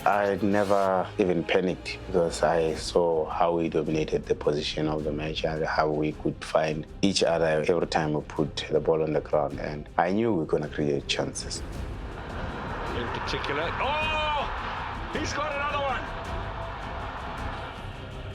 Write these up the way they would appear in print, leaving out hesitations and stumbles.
I never even panicked because I saw how we dominated the position of the match and how we could find each other every time we put the ball on the ground, and I knew we were going to create chances. In particular, he's got another one.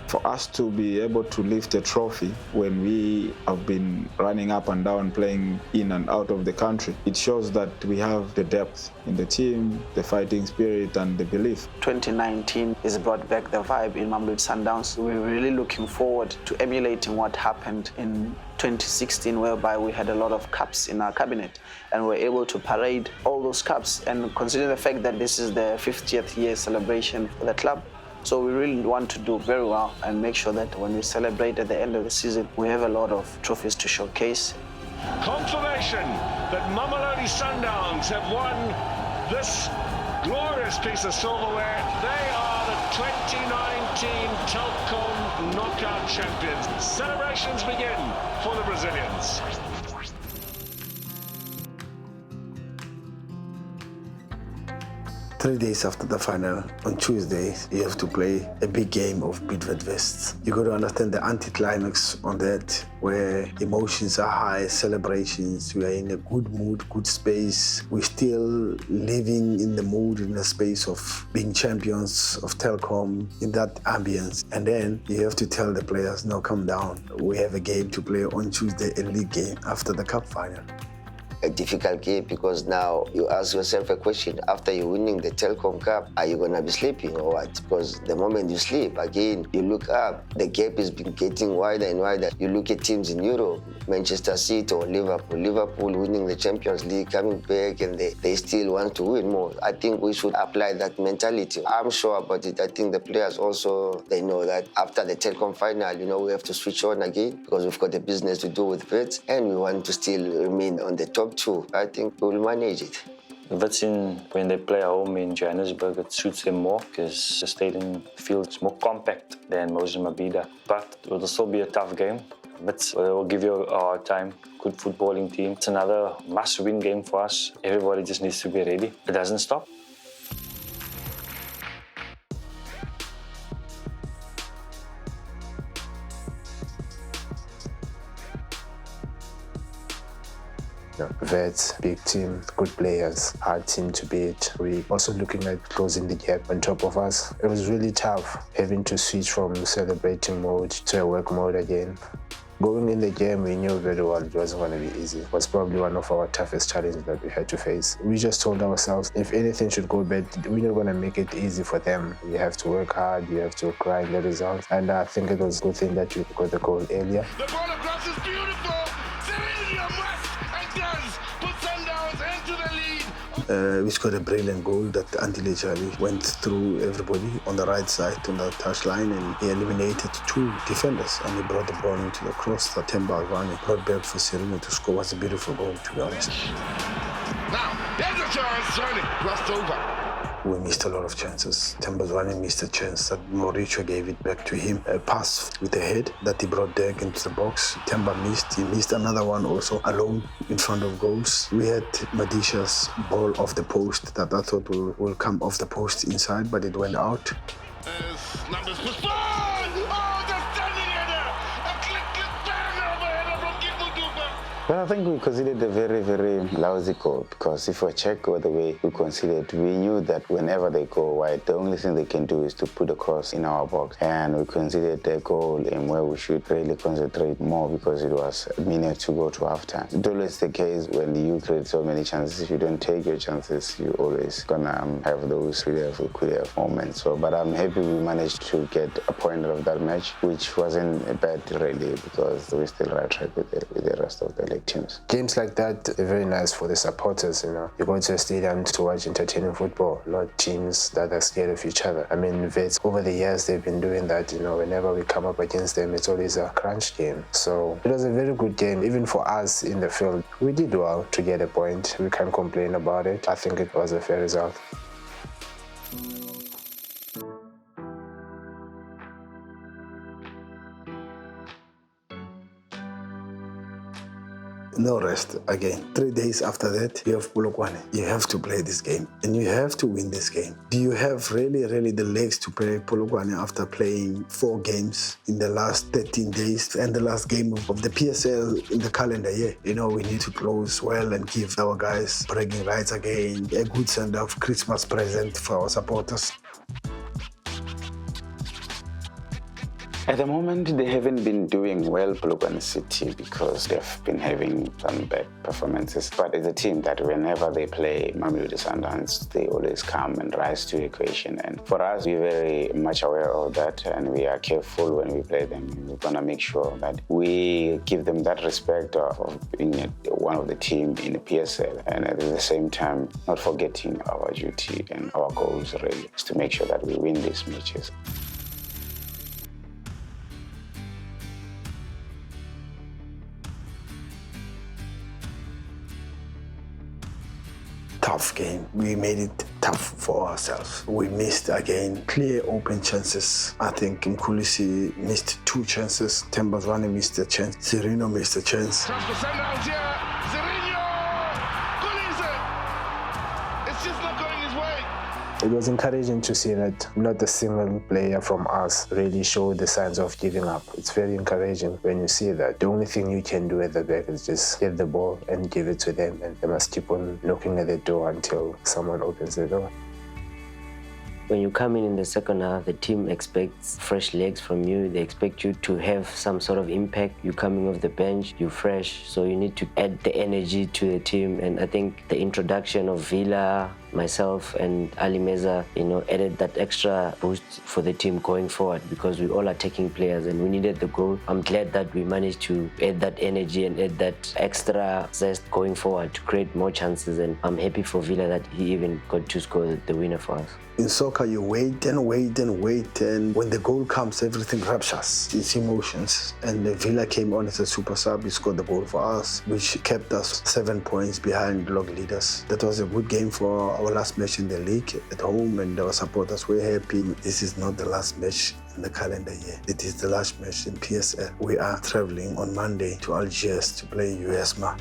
For us to be able to lift a trophy when we have been running up and down, playing in and out of the country, it shows that we have the depth in the team, the fighting spirit and the belief. 2019 has brought back the vibe in Mamelodi Sundowns. We're really looking forward to emulating what happened in 2016, whereby we had a lot of cups in our cabinet and we're able to parade all those cups, and considering the fact that this is the 50th year celebration for the club. So we really want to do very well and make sure that when we celebrate at the end of the season, we have a lot of trophies to showcase. Confirmation that Mamelodi Sundowns have won this glorious piece of silverware. They are the 2019 Telkom Knockout Champions. Celebrations begin for the Brazilians. 3 days after the final, on Tuesday, you have to play a big game of Bidvet Vests. You got to understand the anticlimax on that, where emotions are high, celebrations, we are in a good mood, good space. We're still living in the mood, in the space of being champions of Telkom, in that ambience. And then you have to tell the players, no, come down. We have a game to play on Tuesday, a league game after the cup final. A difficult game because now you ask yourself a question: after you winning the Telkom Cup, are you gonna be sleeping or what? Because the moment you sleep, again, you look up, the gap has been getting wider and wider. You look at teams in Europe, Manchester City or Liverpool winning the Champions League, coming back, and they still want to win more. I think we should apply that mentality. I'm sure about it. I think the players also, they know that after the Telkom final, we have to switch on again because we've got a business to do with Vets and we want to still remain on the top two. I think we'll manage it. Wits, when they play at home in Johannesburg, it suits them more because the stadium feels more compact than Mabhida. But it will still be a tough game. Wits will give you a hard time. Good footballing team. It's another must-win game for us. Everybody just needs to be ready. It doesn't stop. Vets, big team, good players, hard team to beat. We also looking at closing the gap on top of us. It was really tough having to switch from celebrating mode to a work mode again. Going in the game, we knew very well it wasn't going to be easy. It was probably one of our toughest challenges that we had to face. We just told ourselves, if anything should go bad, we're not going to make it easy for them. We have to work hard, we have to grind the results. And I think it was a good thing that we got the goal earlier. The ball across is beautiful. Cyril must and does put Sundowns into the lead. We scored a brilliant goal that Untitled went through everybody on the right side on the touchline, and he eliminated two defenders and he brought the ball into the cross that Temba brought back for Serino to score. It was a beautiful goal, to be honest. Now, there's a chance, Johnny, crossed over. We missed a lot of chances. Tembazwane missed a chance that Mauricio gave it back to him. A pass with the head that he brought back into the box. Temba missed. He missed another one also alone in front of goals. We had Madisha's ball off the post that I thought will come off the post inside, but it went out. Numbers postponed! Oh, the standing header! A click, bang overheader from Kibuduba. Well, I think we considered a very, very lousy goal because if we check the way we considered, we knew that whenever they go wide, the only thing they can do is to put a cross in our box. And we considered the goal in where we should really concentrate more because it was a minute to go to halftime. It's always the case when you create so many chances. If you don't take your chances, you're always gonna have those could have moments. But I'm happy we managed to get a point out of that match, which wasn't bad really because we still right track with the rest of the league teams. Games like that are very nice for the supporters, You go to a stadium to watch entertaining football, not teams that are scared of each other. I mean, Vets, over the years, they've been doing that, whenever we come up against them, it's always a crunch game. So it was a very good game, even for us in the field. We did well to get a point. We can't complain about it. I think it was a fair result. no rest again. 3 days after that, you have Polokwane. You have to play this game and you have to win this game. Do you have really the legs to play Polokwane after playing 4 games in the last 13 days and the last game of the PSL in the calendar year? You know, we need to close well and give our guys bragging rights again, a good send-off Christmas present for our supporters. At the moment, they haven't been doing well, Polokwane City, because they've been having some bad performances. But it's a team that whenever they play Mamelodi Sundowns, they always come and rise to the occasion. And for us, we're very much aware of that, and we are careful when we play them. We're going to make sure that we give them that respect of being one of the team in the PSL, and at the same time, not forgetting our duty and our goals, really, is to make sure that we win these matches. Tough game. We made it tough for ourselves. We missed again clear open chances. I think Mkhulisi missed 2 chances. Tembazwane missed a chance. Zirino missed a chance. Chance for Sundowns here. Zirino! It's just not going his way. It was encouraging to see that not a single player from us really showed the signs of giving up. It's very encouraging when you see that. The only thing you can do at the back is just get the ball and give it to them, and they must keep on knocking at the door until someone opens the door. When you come in the second half, the team expects fresh legs from you. They expect you to have some sort of impact. You're coming off the bench, you're fresh, so you need to add the energy to the team. And I think the introduction of Villa, myself and Ali Meza, added that extra boost for the team going forward, because we all are taking players and we needed the goal. I'm glad that we managed to add that energy and add that extra zest going forward to create more chances, and I'm happy for Villa that he even got to score the winner for us. In soccer, you wait and wait and wait, and when the goal comes, everything ruptures. It's emotions. And Villa came on as a super sub. He scored the goal for us, which kept us 7 points behind log leaders. That was a good game for our last match in the league at home, and our supporters were happy. This is not the last match in the calendar year. It is the last match in PSL. We are traveling on Monday to Alger to play USMA.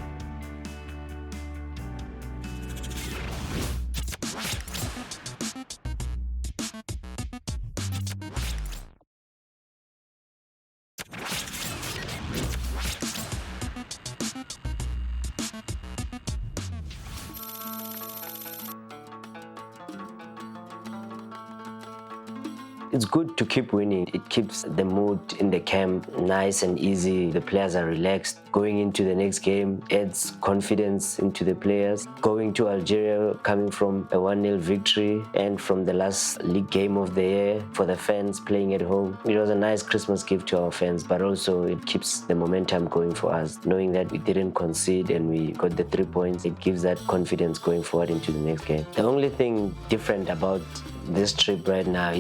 It's good to keep winning. It keeps the mood in the camp nice and easy. The players are relaxed. Going into the next game adds confidence into the players. Going to Algeria, coming from a 1-0 victory and from the last league game of the year for the fans playing at home. It was a nice Christmas gift to our fans, but also it keeps the momentum going for us. Knowing that we didn't concede and we got the 3 points, it gives that confidence going forward into the next game. The only thing different about this trip right now,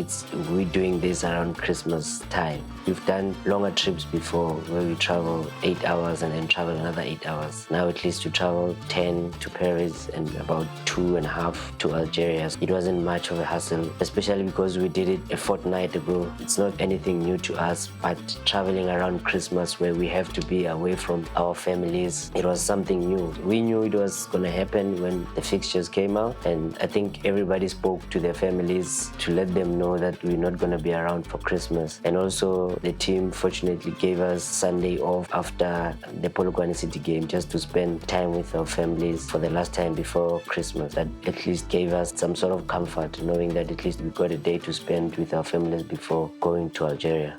we're doing this around Christmas time. We've done longer trips before where we travel 8 hours and then travel another 8 hours. Now at least we travel 10 to Paris and about 2.5 to Algeria. It wasn't much of a hassle, especially because we did it a fortnight ago. It's not anything new to us, but traveling around Christmas where we have to be away from our families, it was something new. We knew it was going to happen when the fixtures came out, and I think everybody spoke to their families to let them know that we're not going to be around for Christmas. And also the team fortunately gave us Sunday off after the Polokwane City game just to spend time with our families for the last time before Christmas. That at least gave us some sort of comfort, knowing that at least we got a day to spend with our families before going to Algeria.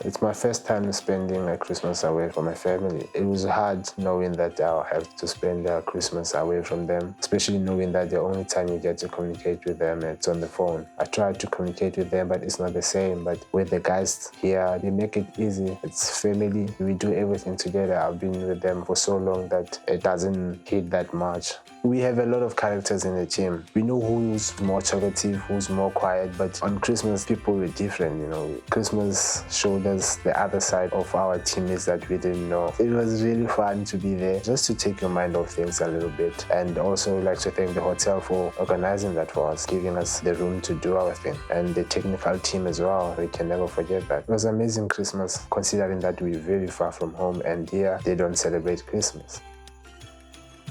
It's my first time spending Christmas away from my family. It was hard knowing that I'll have to spend Christmas away from them, especially knowing that the only time you get to communicate with them is on the phone. I tried to communicate with them, but it's not the same. But with the guys here, they make it easy. It's family. We do everything together. I've been with them for so long that it doesn't hit that much. We have a lot of characters in the team. We know who's more talkative, who's more quiet, but on Christmas, people were different, you know. Christmas showed us the other side of our teammates that we didn't know. It was really fun to be there, just to take your mind off things a little bit. And also like to thank the hotel for organizing that for us, giving us the room to do our thing. And the technical team as well, we can never forget that. It was an amazing Christmas, considering that we're very far from home and here they don't celebrate Christmas.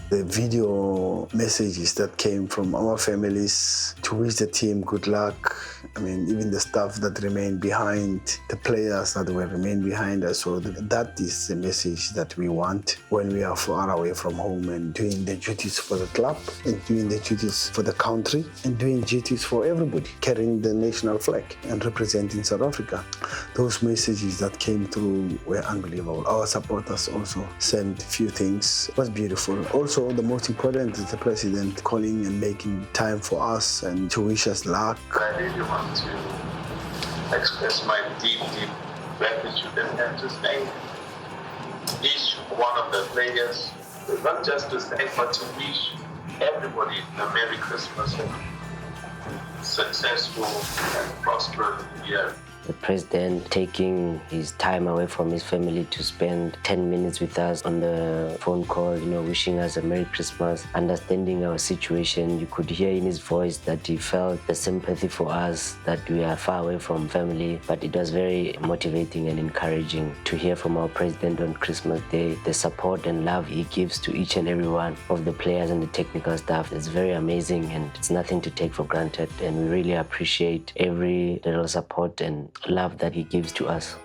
The video messages that came from our families to wish the team good luck. I mean, even the staff that remained behind, the players that will remain behind us. So that is the message that we want when we are far away from home and doing the duties for the club and doing the duties for the country and doing duties for everybody, carrying the national flag and representing South Africa. Those messages that came through were unbelievable. Our supporters also sent a few things. It was beautiful. Also, the most important is the president calling and making time for us and to wish us luck. I really want to express my deep gratitude and to thank each one of the players, not just to thank, but to wish everybody a Merry Christmas and successful and prosperous year. The president taking his time away from his family to spend 10 minutes with us on the phone call, you know, wishing us a Merry Christmas, understanding our situation. You could hear in his voice that he felt the sympathy for us, that we are far away from family. But it was very motivating and encouraging to hear from our president on Christmas Day, the support and love he gives to each and every one of the players and the technical staff. It's very amazing and it's nothing to take for granted. And we really appreciate every little support and love that he gives to us.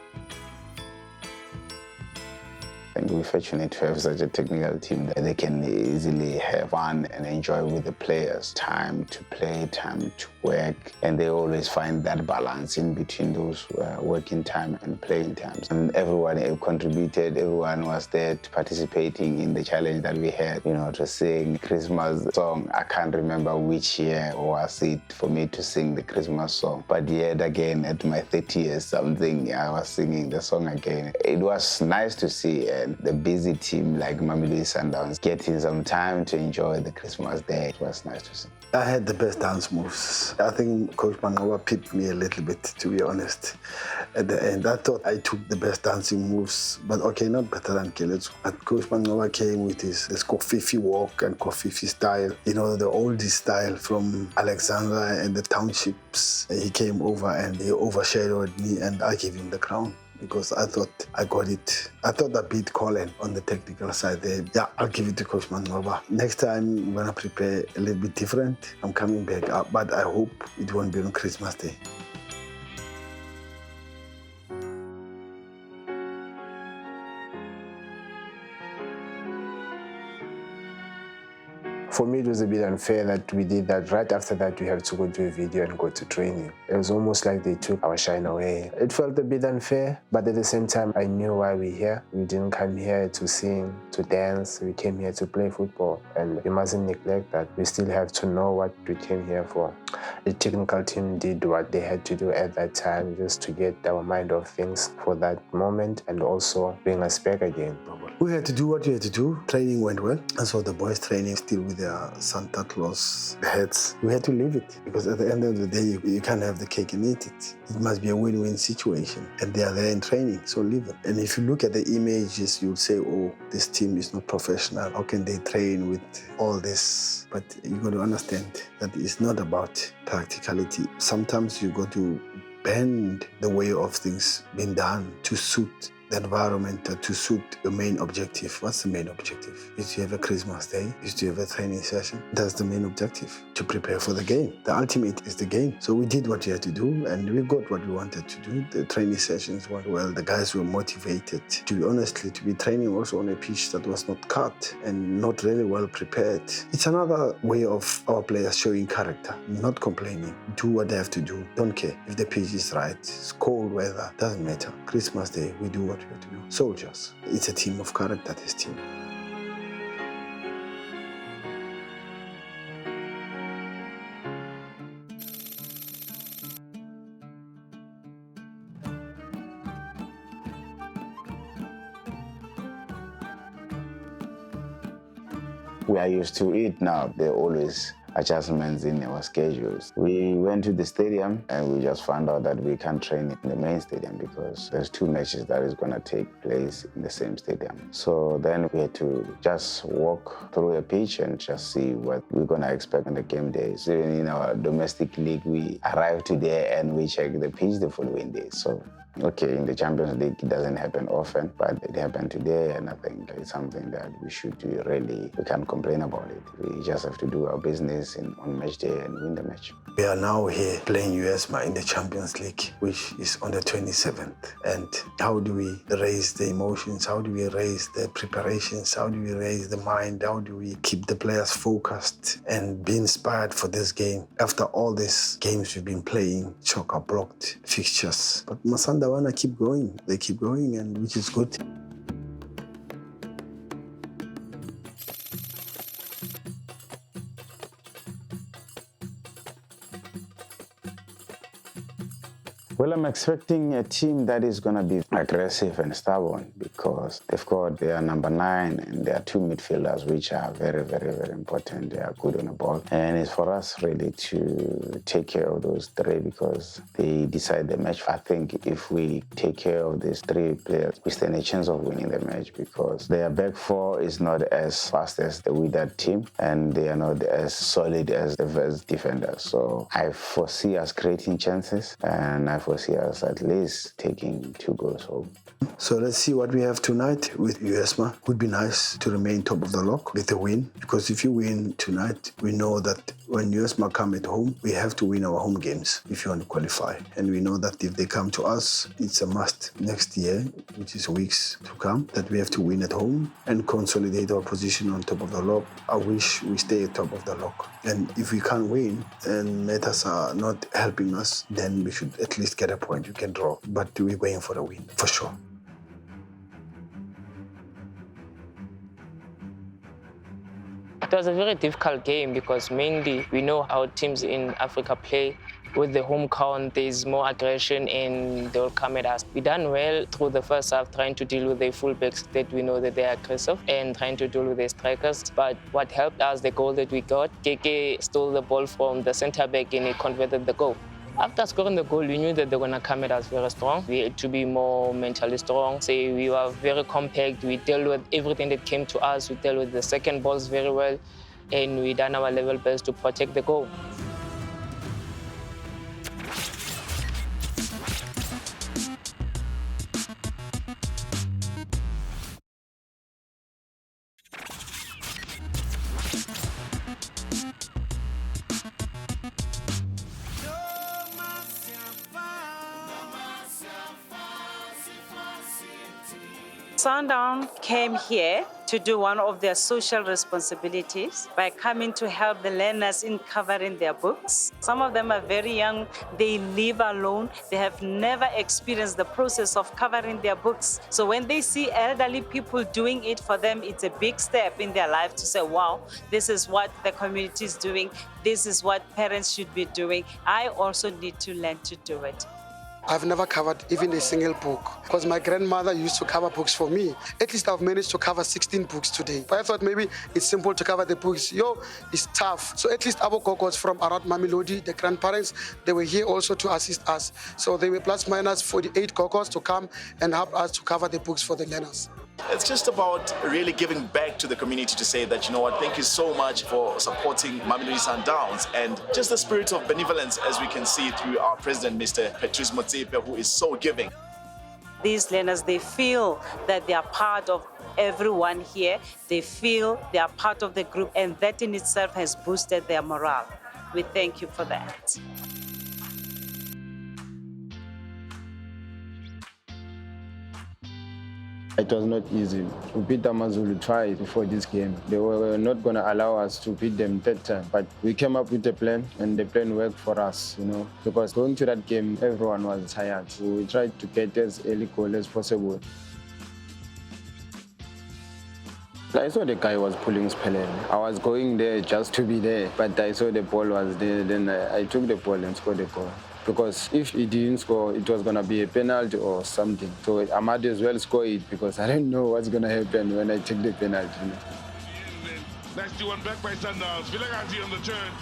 I think we're fortunate to have such a technical team that they can easily have fun and enjoy with the players. Time to play, time to work, and they always find that balance in between those working time and playing times. And everyone contributed, everyone was there participating in the challenge that we had, you know, to sing Christmas song. I can't remember which year was it for me to sing the Christmas song, but yet again at my 30 years something, I was singing the song again. It was nice to see the busy team like Mamelodi Sundowns getting some time to enjoy the Christmas day. It was nice to see. I had the best dance moves. I think Coach Mangawa picked me a little bit, to be honest. At the end, I thought I took the best dancing moves, but okay, not better than Keletu. But Coach Mangawa came with his Kofifi walk and Kofifi style, you know, the oldie style from Alexandra and the townships. He came over and he overshadowed me and I gave him the crown, because I thought I got it. I thought I beat Colin on the technical side there. Yeah, I'll give it to Coach Mangoba. Next time, I'm going to prepare a little bit different. I'm coming back up, but I hope it won't be on Christmas Day. For me, it was a bit unfair that we did that. Right after that, we have to go do a video and go to training. It was almost like they took our shine away. It felt a bit unfair, but at the same time, I knew why we're here. We didn't come here to sing, to dance. We came here to play football, and we mustn't neglect that. We still have to know what we came here for. The technical team did what they had to do at that time just to get our mind off things for that moment and also bring us back again. We had to do what we had to do. Training went well. And so the boys training still with their Santa Claus hats. We had to leave it because at the end of the day, you can't have the cake and eat it. It must be a win-win situation. And they are there in training, so leave it. And if you look at the images, you'll say, oh, this team is not professional. How can they train with all this? But you got to understand that it's not about practicality. Sometimes you got to bend the way of things being done to suit the environment, to suit the main objective. What's the main objective? Is to have a Christmas day, is to have a training session. That's the main objective, to prepare for the game. The ultimate is the game. So we did what we had to do and we got what we wanted to do. The training sessions went well. The guys were motivated. To be honestly, to be training also on a pitch that was not cut and not really well prepared. It's another way of our players showing character, not complaining. Do what they have to do. Don't care if the pitch is right. It's cold weather, doesn't matter. Christmas Day, we do what we have to do. Soldiers. It's a team of character, this team. We are used to it now. There are always adjustments in our schedules. We went to the stadium and we just found out that we can't train in the main stadium because there's 2 matches that is going to take place in the same stadium. So then we had to just walk through a pitch and just see what we're going to expect on the game days. Even in our domestic league, we arrive today and we check the pitch the following day. So okay, in the Champions League, it doesn't happen often, but it happened today, and I think it's something that we can't complain about it. We just have to do our business on match day and win the match. We are now here playing USMA in the Champions League, which is on the 27th. And how do we raise the emotions? How do we raise the preparations? How do we raise the mind? How do we keep the players focused and be inspired for this game? After all these games we've been playing, chock-a-blocked fixtures. But Masanda wanna keep going. They keep going, and which is good. Well, I'm expecting a team that is going to be aggressive and stubborn because they've got their number 9 and their 2 midfielders, which are very, very, very important. They are good on the ball. And it's for us really to take care of those 3 because they decide the match. I think if we take care of these 3 players, we stand a chance of winning the match because their back 4 is not as fast as the Wydad team and they are not as solid as the first defenders. So I foresee us creating chances and I foresee us at least taking 2 goals home. So let's see what we have tonight with USMA. Would be nice to remain top of the lock with a win, because if you win tonight, we know that when USMA come at home, we have to win our home games if you want to qualify. And we know that if they come to us, it's a must next year, which is weeks to come, that we have to win at home and consolidate our position on top of the lock. I wish we stay at top of the lock. And if we can't win and matters are not helping us, then we should at least get a point. You can draw, but we're going for a win, for sure. It was a very difficult game because mainly we know how teams in Africa play. With the home count, there's more aggression and they'll come at us. We done well through the first half trying to deal with the fullbacks that we know that they're aggressive and trying to deal with the strikers. But what helped us, the goal that we got, Keke stole the ball from the centre back and he converted the goal. After scoring the goal, we knew that they were going to come at us very strong. We had to be more mentally strong. We were very compact. We dealt with everything that came to us. We dealt with the second balls very well. And we done our level best to protect the goal. Sundowns came here to do one of their social responsibilities by coming to help the learners in covering their books. Some of them are very young, they live alone, they have never experienced the process of covering their books. So when they see elderly people doing it for them, it's a big step in their life to say, wow, this is what the community is doing, this is what parents should be doing. I also need to learn to do it. I've never covered even a single book because my grandmother used to cover books for me. At least I've managed to cover 16 books today. But I thought maybe it's simple to cover the books. It's tough. So at least our gogos from around Mamelodi, the grandparents, they were here also to assist us. So they were plus minus 48 gogos to come and help us to cover the books for the learners. It's just about really giving back to the community to say that, you know what, thank you so much for supporting Mamelodi Sundowns, and just the spirit of benevolence as we can see through our president, Mr. Patrice Motsepe, who is so giving. These learners, they feel that they are part of everyone here. They feel they are part of the group, and that in itself has boosted their morale. We thank you for that. It was not easy. We beat AmaZulu twice before this game. They were not going to allow us to beat them that time. But we came up with a plan, and the plan worked for us, because going to that game, everyone was tired. So we tried to get as early goal as possible. I saw the guy was pulling Spelen. I was going there just to be there, but I saw the ball was there. Then I took the ball and scored the goal. Because if he didn't score, it was going to be a penalty or something. So I might as well score it because I don't know what's going to happen when I take the penalty. Nasty one back by Sundowns. Vilagazi on the turn.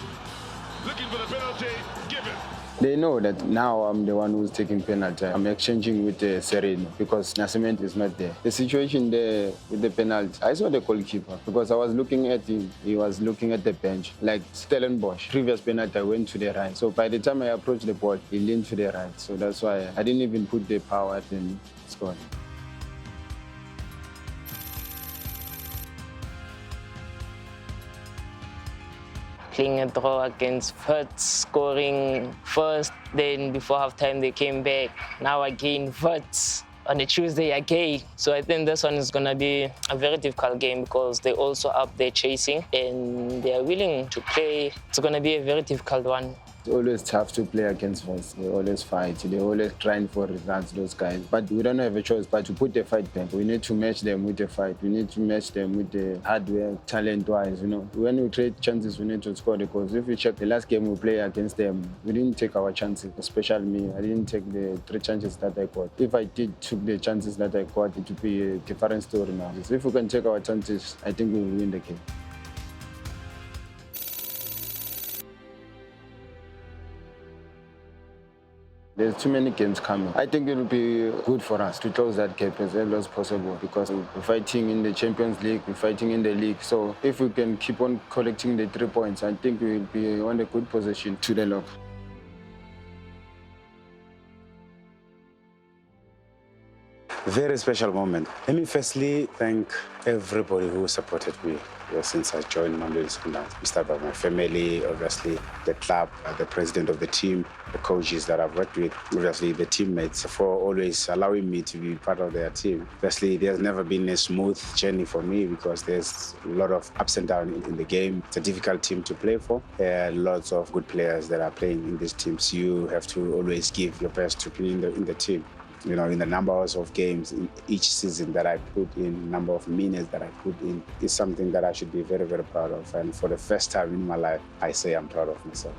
Looking for the penalty. Given. They know that now I'm the one who's taking penalty. I'm exchanging with Sereno because Nascimento is not there. The situation there with the penalty, I saw the goalkeeper because I was looking at him. He was looking at the bench. Like Stellenbosch, previous penalty, I went to the right. So by the time I approached the ball, he leaned to the right. So that's why I didn't even put the power and scored. Playing a draw against Wits, scoring first, then before halftime they came back. Now again Wits on a Tuesday again. So I think this one is going to be a very difficult game because they're also up there chasing and they are willing to play. It's going to be a very difficult one. It's always tough to play against us. They always fight. They always trying for results, those guys. But we don't have a choice but to put the fight back. We need to match them with the fight. We need to match them with the hard work, talent-wise, you know. When we create chances, we need to score the goals. If you check the last game we played against them, we didn't take our chances, especially me. I didn't take the 3 chances that I got. If I did took the chances that I got, it would be a different story now. If we can take our chances, I think we will win the game. There's too many games coming. I think it will be good for us to close that gap as early as possible because we're fighting in the Champions League, we're fighting in the league. So if we can keep on collecting the 3 points, I think we will be on a good position to the lock. Very special moment. Let me firstly thank everybody who supported me since I joined Mamelodi Sundowns. We start by my family, obviously, the club, the president of the team, the coaches that I've worked with, obviously the teammates for always allowing me to be part of their team. Firstly, there's never been a smooth journey for me because there's a lot of ups and downs in the game. It's a difficult team to play for. There are lots of good players that are playing in these teams. You have to always give your best to be in the team. You know, in the numbers of games in each season that I put in, number of minutes that I put in, is something that I should be very, very proud of. And for the first time in my life, I say I'm proud of myself.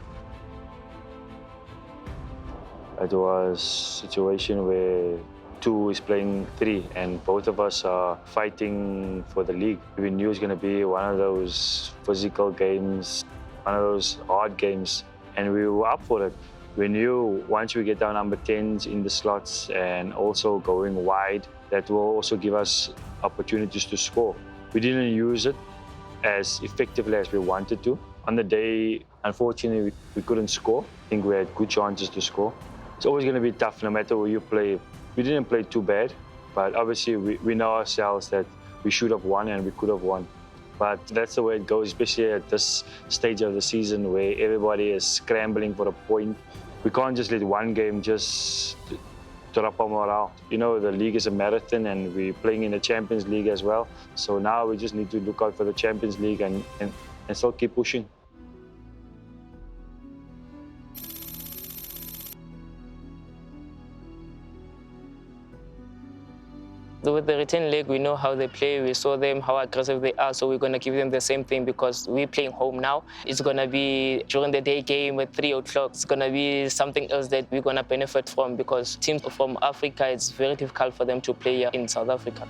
It was a situation where 2 is playing 3 and both of us are fighting for the league. We knew it was going to be one of those physical games, one of those hard games, and we were up for it. We knew once we get our number 10s in the slots and also going wide, that will also give us opportunities to score. We didn't use it as effectively as we wanted to. On the day, unfortunately, we couldn't score. I think we had good chances to score. It's always going to be tough no matter where you play. We didn't play too bad, but obviously we know ourselves that we should have won and we could have won. But that's the way it goes, especially at this stage of the season where everybody is scrambling for a point. We can't just let one game just drop our morale. You know, the league is a marathon and we're playing in the Champions League as well. So now we just need to look out for the Champions League and still keep pushing. With the return leg, we know how they play. We saw them, how aggressive they are, so we're going to give them the same thing because we're playing home now. It's going to be during the day game at 3 o'clock. It's going to be something else that we're going to benefit from because teams from Africa, it's very difficult for them to play here in South Africa.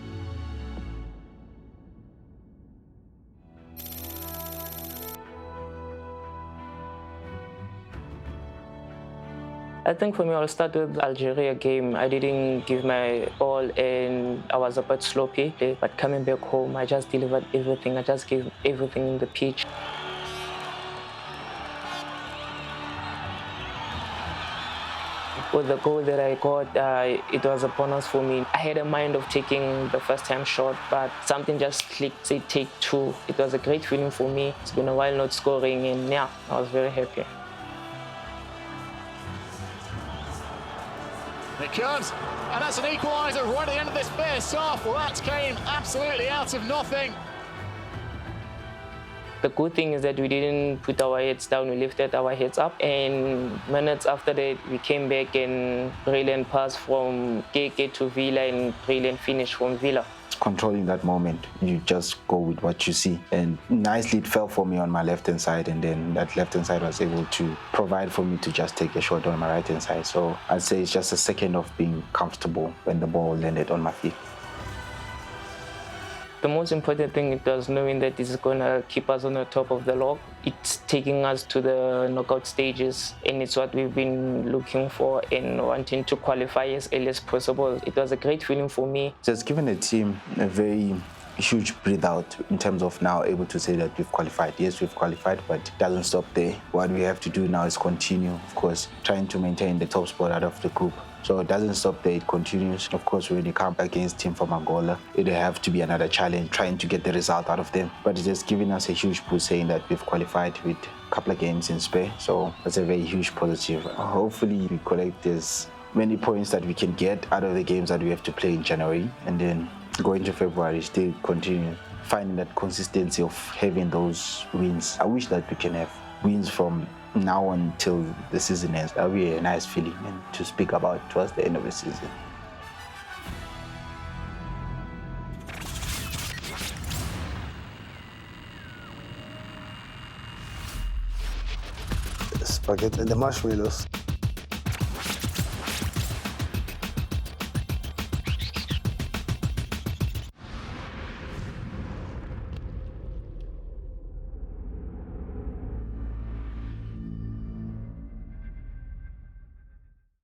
I think for me, I'll start with the Algeria game. I didn't give my all and I was a bit sloppy. But coming back home, I just delivered everything. I just gave everything in the pitch. With the goal that I got, it was a bonus for me. I had a mind of taking the first-time shot, but something just clicked, say take 2. It was a great feeling for me. It's been a while not scoring, and yeah, I was very happy. It comes, and that's an equaliser right at the end of this first half. Well, that came absolutely out of nothing. The good thing is that we didn't put our heads down, we lifted our heads up, and minutes after that we came back and brilliant pass from KK to Villa and brilliant finish from Villa. Controlling that moment, you just go with what you see, and nicely it fell for me on my left hand side, and then that left hand side was able to provide for me to just take a shot on my right hand side. So I'd say it's just a second of being comfortable when the ball landed on my feet. The most important thing was knowing that this is going to keep us on the top of the log. It's taking us to the knockout stages, and it's what we've been looking for and wanting to qualify as early as possible. It was a great feeling for me. So it's given the team a very huge breathe out in terms of now able to say that we've qualified. Yes, we've qualified, but it doesn't stop there. What we have to do now is continue, of course, trying to maintain the top spot out of the group. So it doesn't stop there, it continues. Of course, when you come against team from Angola, it'll have to be another challenge, trying to get the result out of them. But it's just giving us a huge push saying that we've qualified with a couple of games in spare. So that's a very huge positive. Hopefully we collect as many points that we can get out of the games that we have to play in January, and then go into February, still continue finding that consistency of having those wins. I wish that we can have wins from now until the season ends. That'll be a nice feeling and to speak about towards the end of the season. Spaghetti and the marshmallows.